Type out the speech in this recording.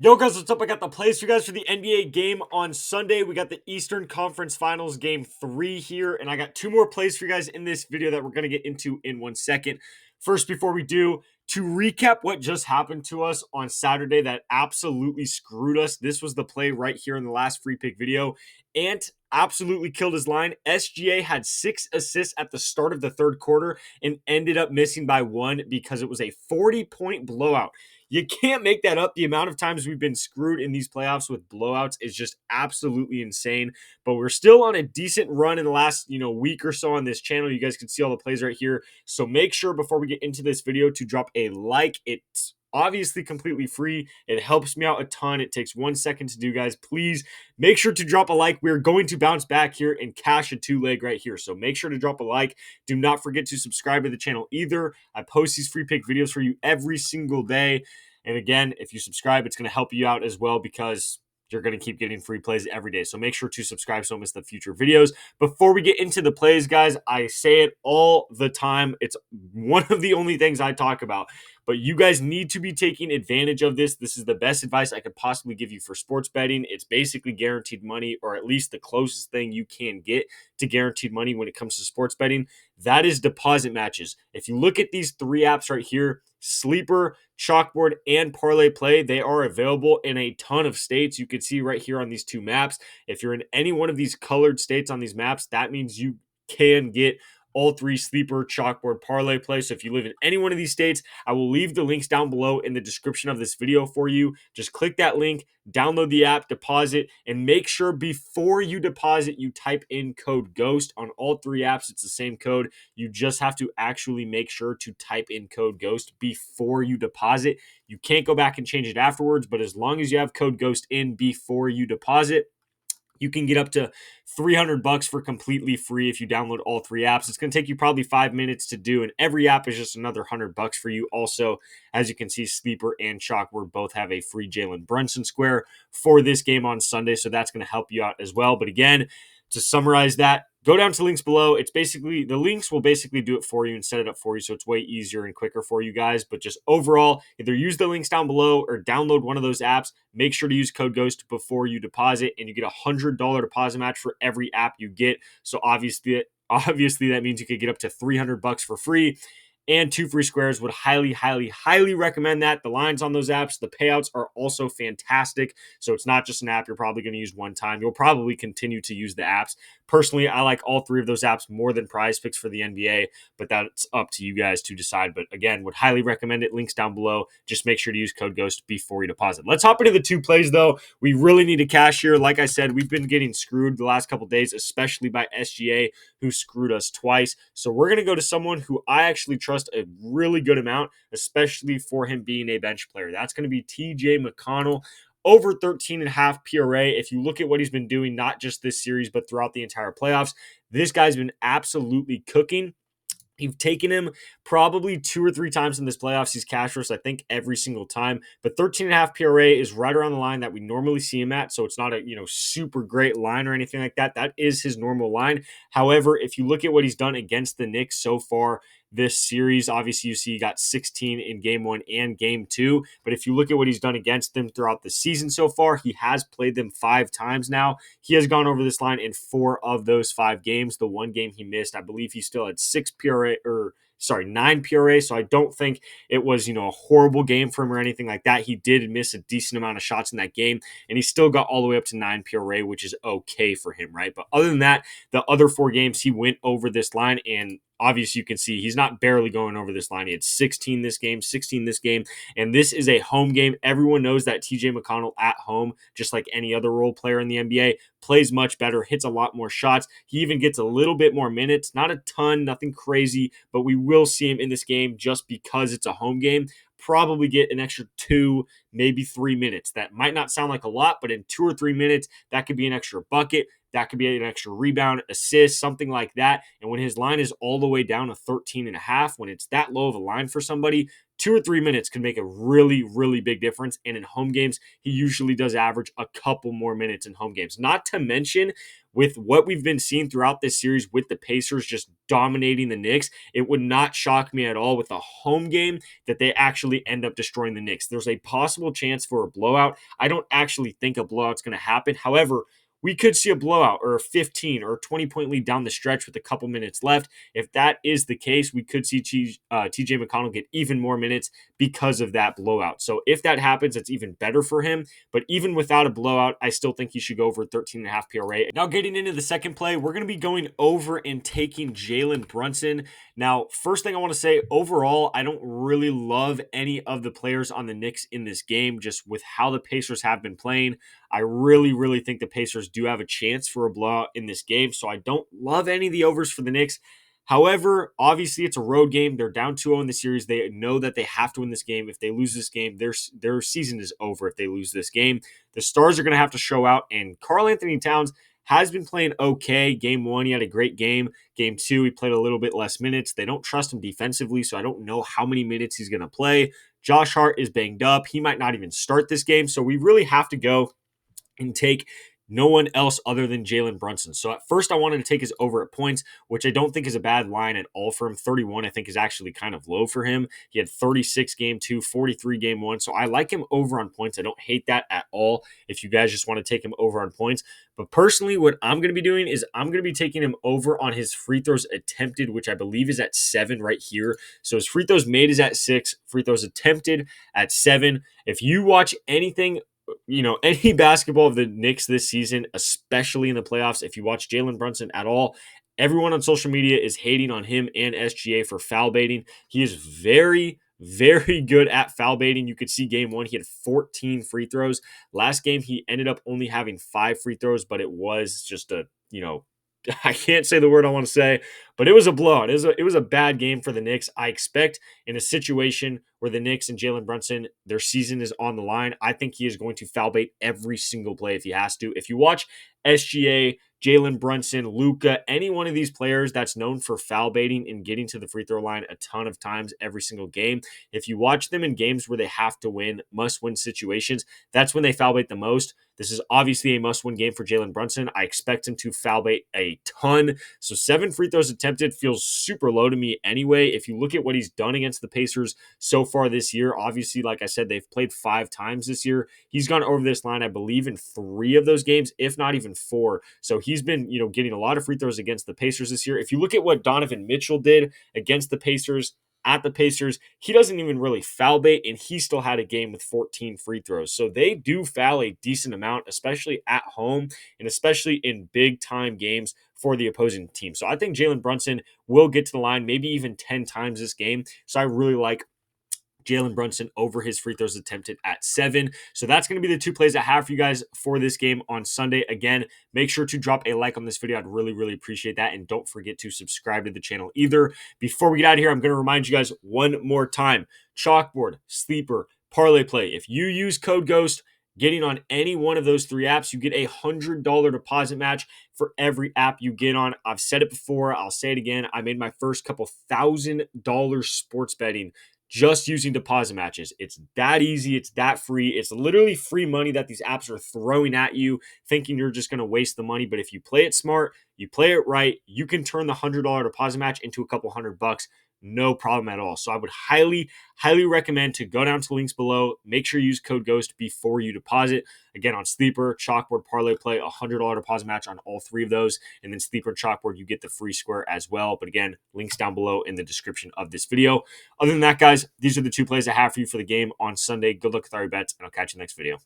Yo, guys, what's up? I got the plays for you guys for the NBA game on Sunday. We got the Eastern Conference Finals game 3 here, and I got two more plays for you guys in this video that we're going to get into in 1 second. First, before we do, to recap what just happened to us on Saturday that absolutely screwed us. This was the play right here in the last free pick video. Ant absolutely killed his line. SGA had 6 assists at the start of the third quarter and ended up missing by 1 because it was a 40-point blowout. You can't make that up. The amount of times we've been screwed in these playoffs with blowouts is just absolutely insane. But we're still on a decent run in the last, week or so on this channel. You guys can see all the plays right here. So make sure before we get into this video to drop a like. It's obviously completely free. It helps me out a ton. It takes 1 second to do, guys. Please make sure to drop a like. We're going to bounce back here and cash a 2-leg right here. So make sure to drop a like. Do not forget to subscribe to the channel either. I post these free pick videos for you every single day. And again, if you subscribe, it's going to help you out as well because you're going to keep getting free plays every day. So make sure to subscribe so you don't miss the future videos. Before we get into the plays, guys, I say it all the time. It's one of the only things I talk about. But you guys need to be taking advantage of this. This is the best advice I could possibly give you for sports betting. It's basically guaranteed money, or at least the closest thing you can get to guaranteed money when it comes to sports betting. That is deposit matches. If you look at these 3 apps right here, Sleeper, Chalkboard, and Parlay Play, they are available in a ton of states. You can see right here on these 2 maps. If you're in any one of these colored states on these maps, that means you can get all 3: Sleeper, Chalkboard, Parlay Play. So if you live in any one of these states, I will leave the links down below in the description of this video for you. Just click that link, download the app, deposit, and make sure before you deposit, you type in code GHOST. On all 3 apps, it's the same code. You just have to actually make sure to type in code GHOST before you deposit. You can't go back and change it afterwards, but as long as you have code GHOST in before you deposit, you can get up to $300 for completely free if you download all 3 apps. It's going to take you probably 5 minutes to do, and every app is just another $100 for you. Also, as you can see, Sleeper and Chalkboard both have a free Jaylen Brunson square for this game on Sunday, so that's going to help you out as well. But again, to summarize that, go down to links below. It's basically, the links will basically do it for you and set it up for you, so it's way easier and quicker for you guys. But just overall, either use the links down below or download one of those apps. Make sure to use code GHOST before you deposit, and you get a $100 deposit match for every app you get. So obviously that means you could get up to $300 for free and 2 free squares. Would highly recommend that. The lines on those apps, the payouts are also fantastic. So it's not just an app you're probably going to use one time. You'll probably continue to use the apps. Personally, I like all 3 of those apps more than Prizepicks for the NBA, but that's up to you guys to decide. But again, would highly recommend it. Links down below. Just make sure to use code GHOST before you deposit. Let's hop into the 2 plays, though. We really need to cash here. Like I said, we've been getting screwed the last couple days, especially by SGA, who screwed us twice. So we're going to go to someone who I actually trust a really good amount, especially for him being a bench player. That's going to be TJ McConnell. Over 13.5 PRA. If you look at what he's been doing, not just this series, but throughout the entire playoffs, this guy's been absolutely cooking. You've taken him probably 2 or 3 times in this playoffs. He's cash for us, I think, every single time. But 13.5 PRA is right around the line that we normally see him at. So it's not a super great line or anything like that. That is his normal line. However, if you look at what he's done against the Knicks so far this series, obviously you see he got 16 in game 1 and game 2. But if you look at what he's done against them throughout the season so far, he has played them 5 times now. He has gone over this line in 4 of those 5 games. The one game he missed, I believe he still had 9 PRA. So I don't think it was, a horrible game for him or anything like that. He did miss a decent amount of shots in that game, and he still got all the way up to 9 PRA, which is okay for him, right? But other than that, the other 4 games he went over this line, and obviously you can see he's not barely going over this line. He had 16 this game, 16 this game, and this is a home game. Everyone knows that TJ McConnell at home, just like any other role player in the NBA, plays much better, hits a lot more shots. He even gets a little bit more minutes, not a ton, nothing crazy, but we will see him in this game just because it's a home game. Probably get an extra 2, maybe 3 minutes. That might not sound like a lot, but in 2 or 3 minutes, that could be an extra bucket. That could be an extra rebound, assist, something like that. And when his line is all the way down to 13.5, when it's that low of a line for somebody, 2 or 3 minutes can make a really big difference. And in home games, he usually does average a couple more minutes in home games. Not to mention, with what we've been seeing throughout this series with the Pacers just dominating the Knicks, it would not shock me at all with a home game that they actually end up destroying the Knicks. There's a possible chance for a blowout. I don't actually think a blowout's going to happen. However, we could see a blowout or a 15 or 20-point lead down the stretch with a couple minutes left. If that is the case, we could see TJ McConnell get even more minutes because of that blowout. So if that happens, it's even better for him. But even without a blowout, I still think he should go over 13.5 PRA. Now getting into the second play, we're going to be going over and taking Jaylen Brunson. Now, first thing I want to say, overall, I don't really love any of the players on the Knicks in this game, just with how the Pacers have been playing. I really think the Pacers do have a chance for a blowout in this game, so I don't love any of the overs for the Knicks. However, obviously it's a road game. They're down 2-0 in the series. They know that they have to win this game. If they lose this game, their season is over if they lose this game. The stars are going to have to show out, and Karl-Anthony Towns has been playing okay. Game 1, he had a great game. Game 2, he played a little bit less minutes. They don't trust him defensively, so I don't know how many minutes he's going to play. Josh Hart is banged up. He might not even start this game, so we really have to go and take no one else other than Jaylen Brunson. So at first I wanted to take his over at points, which I don't think is a bad line at all for him. 31 I think is actually kind of low for him. He had 36 game 2, 43 game 1. So I like him over on points. I don't hate that at all if you guys just want to take him over on points. But personally, what I'm going to be doing is I'm going to be taking him over on his free throws attempted, which I believe is at 7 right here. So his free throws made is at 6, free throws attempted at 7. If you watch anything, any basketball of the Knicks this season, especially in the playoffs, if you watch Jaylen Brunson at all, everyone on social media is hating on him and SGA for foul baiting. He is very good at foul baiting. You could see game 1, he had 14 free throws. Last game, he ended up only having 5 free throws, but it was just I can't say the word I want to say, but it was a blowout. It was a bad game for the Knicks. I expect in a situation where the Knicks and Jaylen Brunson, their season is on the line, I think he is going to foul bait every single play if he has to. If you watch SGA, Jaylen Brunson, Luka, any one of these players that's known for foul baiting and getting to the free throw line a ton of times every single game, if you watch them in games where they have to win, must-win situations, that's when they foul bait the most. This is obviously a must-win game for Jaylen Brunson. I expect him to foul bait a ton. So 7 free throws attempted feels super low to me anyway. If you look at what he's done against the Pacers so far this year, obviously, like I said, they've played 5 times this year. He's gone over this line, I believe, in 3 of those games, if not even 4. So he's been, getting a lot of free throws against the Pacers this year. If you look at what Donovan Mitchell did against the Pacers, at the Pacers, he doesn't even really foul bait, and he still had a game with 14 free throws. So they do foul a decent amount, especially at home and especially in big-time games for the opposing team. So I think Jaylen Brunson will get to the line maybe even 10 times this game. So I really like Jaylen Brunson over his free throws attempted at 7. So that's going to be the 2 plays I have for you guys for this game on Sunday. Again, make sure to drop a like on this video. I'd really appreciate that. And don't forget to subscribe to the channel either. Before we get out of here, I'm going to remind you guys one more time. Chalkboard, Sleeper, Parlay Play. If you use code GHOST, getting on any one of those 3 apps, you get a $100 deposit match for every app you get on. I've said it before. I'll say it again. I made my first couple $1,000 sports betting just using deposit matches. It's that easy. It's that free. It's literally free money that these apps are throwing at you, thinking you're just going to waste the money. But if you play it smart, you play it right, you can turn the $100 deposit match into a couple $100. No problem at all. So I would highly recommend to go down to the links below. Make sure you use code GHOST before you deposit. Again, on Sleeper, Chalkboard, Parlay Play, $100 deposit match on all 3 of those. And then Sleeper, Chalkboard, you get the free square as well. But again, links down below in the description of this video. Other than that, guys, these are the 2 plays I have for you for the game on Sunday. Good luck with all your bets, and I'll catch you next video.